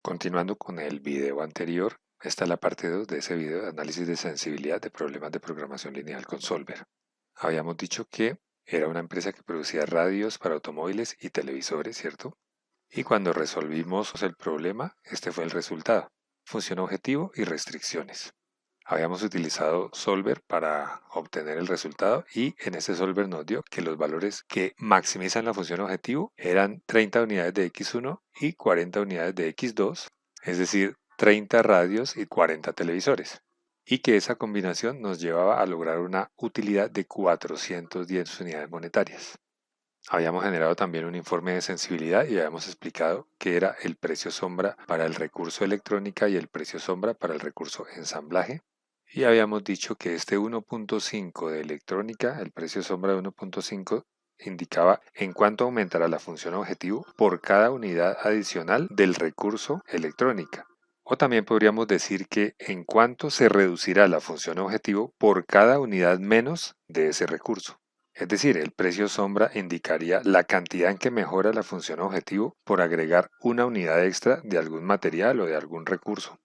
Continuando con el video anterior, esta es la parte 2 de ese video de análisis de sensibilidad de problemas de programación lineal con Solver. Habíamos dicho que era una empresa que producía radios para automóviles y televisores, ¿cierto? Y cuando resolvimos el problema, este fue el resultado: función objetivo y restricciones. Habíamos utilizado Solver para obtener el resultado y en ese Solver nos dio que los valores que maximizan la función objetivo eran 30 unidades de X1 y 40 unidades de X2, es decir, 30 radios y 40 televisores, y que esa combinación nos llevaba a lograr una utilidad de 410 unidades monetarias. Habíamos generado también un informe de sensibilidad y habíamos explicado qué era el precio sombra para el recurso electrónica y el precio sombra para el recurso ensamblaje. Y habíamos dicho que este 1.5 de electrónica, el precio sombra de 1.5, indicaba en cuánto aumentará la función objetivo por cada unidad adicional del recurso electrónica. O también podríamos decir que en cuánto se reducirá la función objetivo por cada unidad menos de ese recurso. Es decir, el precio sombra indicaría la cantidad en que mejora la función objetivo por agregar una unidad extra de algún material o de algún recurso.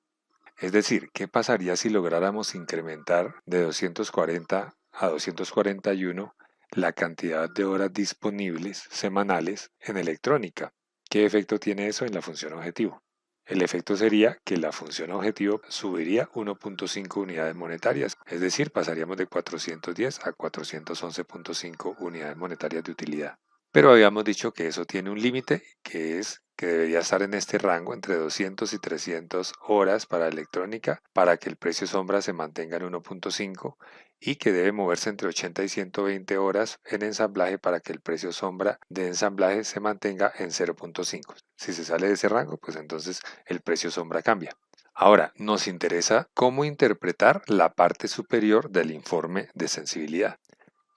Es decir, ¿qué pasaría si lográramos incrementar de 240 a 241 la cantidad de horas disponibles semanales en electrónica? ¿Qué efecto tiene eso en la función objetivo? El efecto sería que la función objetivo subiría 1.5 unidades monetarias, es decir, pasaríamos de 410 a 411.5 unidades monetarias de utilidad. Pero habíamos dicho que eso tiene un límite, que es que debería estar en este rango entre 200 y 300 horas para electrónica para que el precio sombra se mantenga en 1.5 y que debe moverse entre 80 y 120 horas en ensamblaje para que el precio sombra de ensamblaje se mantenga en 0.5. Si se sale de ese rango, pues entonces el precio sombra cambia. Ahora, nos interesa cómo interpretar la parte superior del informe de sensibilidad.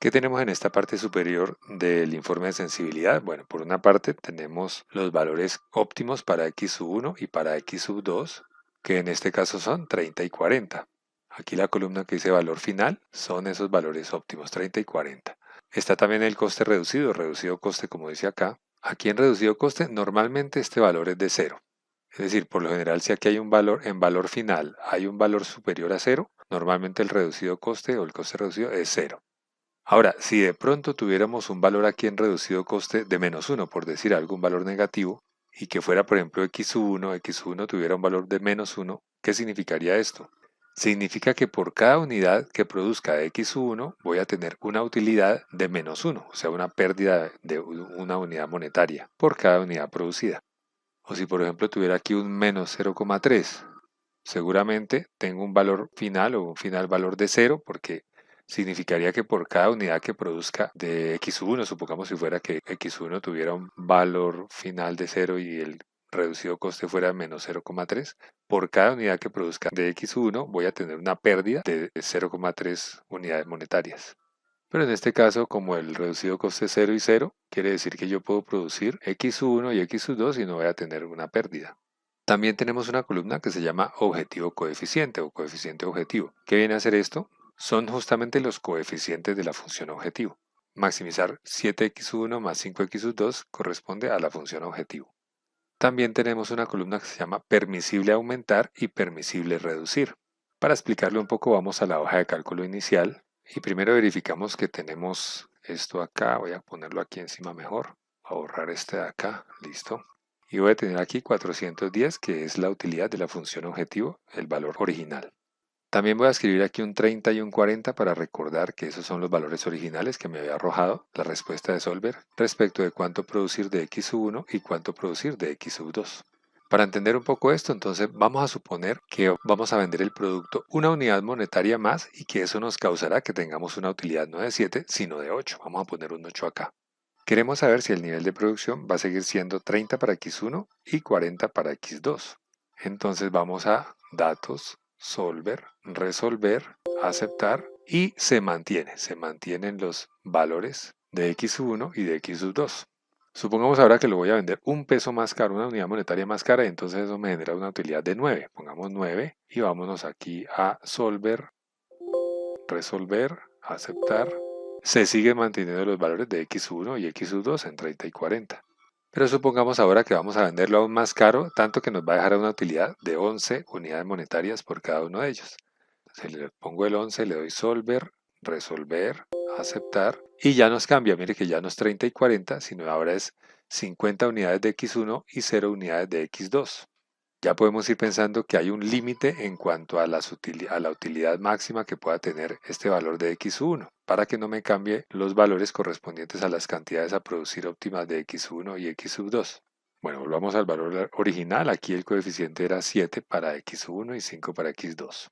¿Qué tenemos en esta parte superior del informe de sensibilidad? Bueno, por una parte tenemos los valores óptimos para X1 y para X2, que en este caso son 30 y 40. Aquí la columna que dice valor final son esos valores óptimos, 30 y 40. Está también el coste reducido, reducido coste como dice acá. Aquí en reducido coste normalmente este valor es de 0. Es decir, por lo general si aquí hay un valor, en valor final hay un valor superior a 0, normalmente el reducido coste o el coste reducido es 0. Ahora, si de pronto tuviéramos un valor aquí en reducido coste de -1, por decir algún valor negativo, y que fuera, por ejemplo, x1 tuviera un valor de -1, ¿qué significaría esto? Significa que por cada unidad que produzca de x1 voy a tener una utilidad de -1, o sea, una pérdida de una unidad monetaria por cada unidad producida. O si, por ejemplo, tuviera aquí un -0,3, seguramente tengo un valor final o un final valor de 0 porque significaría que por cada unidad que produzca de X1, supongamos si fuera que X1 tuviera un valor final de 0 y el reducido coste fuera -0,3, por cada unidad que produzca de X1 voy a tener una pérdida de 0,3 unidades monetarias. Pero en este caso, como el reducido coste es 0 y 0, quiere decir que yo puedo producir X1 y X2 y no voy a tener una pérdida. También tenemos una columna que se llama objetivo coeficiente o coeficiente objetivo. ¿Qué viene a hacer esto? Son justamente los coeficientes de la función objetivo. Maximizar 7x1 más 5x2 corresponde a la función objetivo. También tenemos una columna que se llama permisible aumentar y permisible reducir. Para explicarlo un poco vamos a la hoja de cálculo inicial y primero verificamos que tenemos esto acá. Voy a ponerlo aquí encima mejor. Voy a borrar este de acá. Listo. Y voy a tener aquí 410, que es la utilidad de la función objetivo, el valor original. También voy a escribir aquí un 30 y un 40 para recordar que esos son los valores originales que me había arrojado la respuesta de Solver respecto de cuánto producir de X1 y cuánto producir de X2. Para entender un poco esto, entonces vamos a suponer que vamos a vender el producto una unidad monetaria más y que eso nos causará que tengamos una utilidad no de 7, sino de 8. Vamos a poner un 8 acá. Queremos saber si el nivel de producción va a seguir siendo 30 para X1 y 40 para X2. Entonces vamos a datos, solver, resolver, aceptar y se mantienen los valores de X1 y de X2. Supongamos ahora que lo voy a vender un peso más caro, una unidad monetaria más cara, y entonces eso me genera una utilidad de 9. Pongamos 9 y vámonos aquí a solver, resolver, aceptar. Se siguen manteniendo los valores de X1 y X2 en 30 y 40. Pero supongamos ahora que vamos a venderlo aún más caro, tanto que nos va a dejar una utilidad de 11 unidades monetarias por cada uno de ellos. Entonces le pongo el 11, le doy solver, resolver, aceptar y ya nos cambia. Mire que ya no es 30 y 40, sino ahora es 50 unidades de X1 y 0 unidades de X2. Ya podemos ir pensando que hay un límite en cuanto a la utilidad máxima que pueda tener este valor de X1, para que no me cambie los valores correspondientes a las cantidades a producir óptimas de X1 y X2. Bueno, volvamos al valor original. Aquí el coeficiente era 7 para X1 y 5 para X2.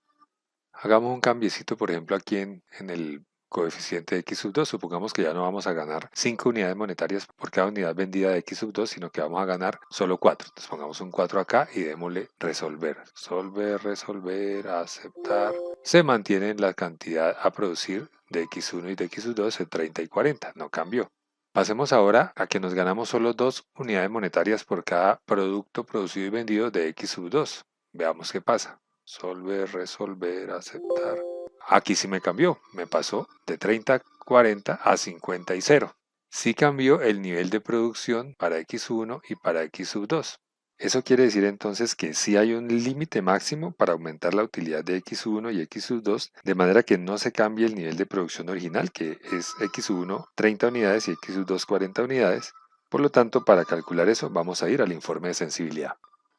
Hagamos un cambiecito, por ejemplo, aquí en el coeficiente de X2. Supongamos que ya no vamos a ganar 5 unidades monetarias por cada unidad vendida de X2, sino que vamos a ganar solo 4. Entonces pongamos un 4 acá y démosle resolver. Resolver, resolver, aceptar. Se mantiene la cantidad a producir de X1 y de X2 en 30 y 40. No cambió. Pasemos ahora a que nos ganamos solo 2 unidades monetarias por cada producto producido y vendido de X2. Veamos qué pasa. Solver, resolver, aceptar. Aquí sí me cambió, me pasó de 30, 40 a 50 y 0. Sí cambió el nivel de producción para X1 y para X2. Eso quiere decir entonces que sí hay un límite máximo para aumentar la utilidad de X1 y X2, de manera que no se cambie el nivel de producción original, que es X1 30 unidades y X2 40 unidades. Por lo tanto, para calcular eso vamos a ir al informe de sensibilidad.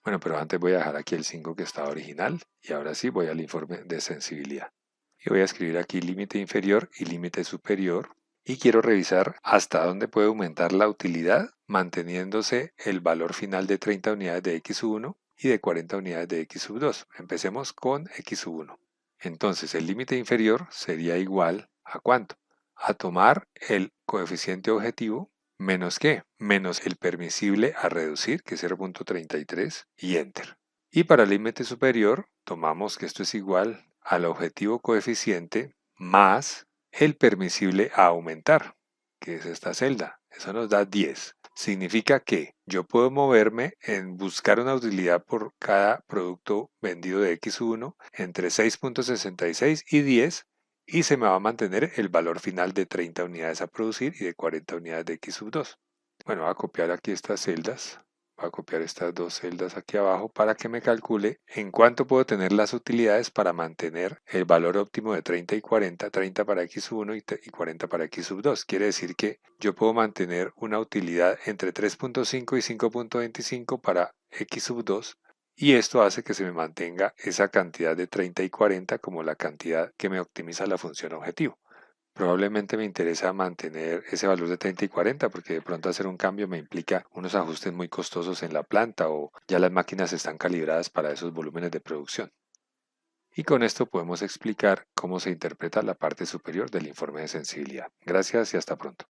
Bueno, pero antes voy a dejar aquí el 5 que estaba original y ahora sí voy al informe de sensibilidad. Y voy a escribir aquí límite inferior y límite superior y quiero revisar hasta dónde puede aumentar la utilidad manteniéndose el valor final de 30 unidades de X1 y de 40 unidades de X2. Empecemos con X1. Entonces el límite inferior sería igual a ¿cuánto? A tomar el coeficiente objetivo menos ¿qué? Menos el permisible a reducir, que es 0.33, y enter. Y para el límite superior, tomamos que esto es igual al objetivo coeficiente más el permisible a aumentar, que es esta celda. Eso nos da 10. Significa que yo puedo moverme en buscar una utilidad por cada producto vendido de X1 entre 6.66 y 10 y se me va a mantener el valor final de 30 unidades a producir y de 40 unidades de X2. Bueno, voy a copiar aquí estas celdas. Voy a copiar estas dos celdas aquí abajo para que me calcule en cuánto puedo tener las utilidades para mantener el valor óptimo de 30 y 40, 30 para X1 y 40 para X2. Quiere decir que yo puedo mantener una utilidad entre 3.5 y 5.25 para X2 y esto hace que se me mantenga esa cantidad de 30 y 40 como la cantidad que me optimiza la función objetivo. Probablemente me interesa mantener ese valor de 30 y 40 porque de pronto hacer un cambio me implica unos ajustes muy costosos en la planta o ya las máquinas están calibradas para esos volúmenes de producción. Y con esto podemos explicar cómo se interpreta la parte superior del informe de sensibilidad. Gracias y hasta pronto.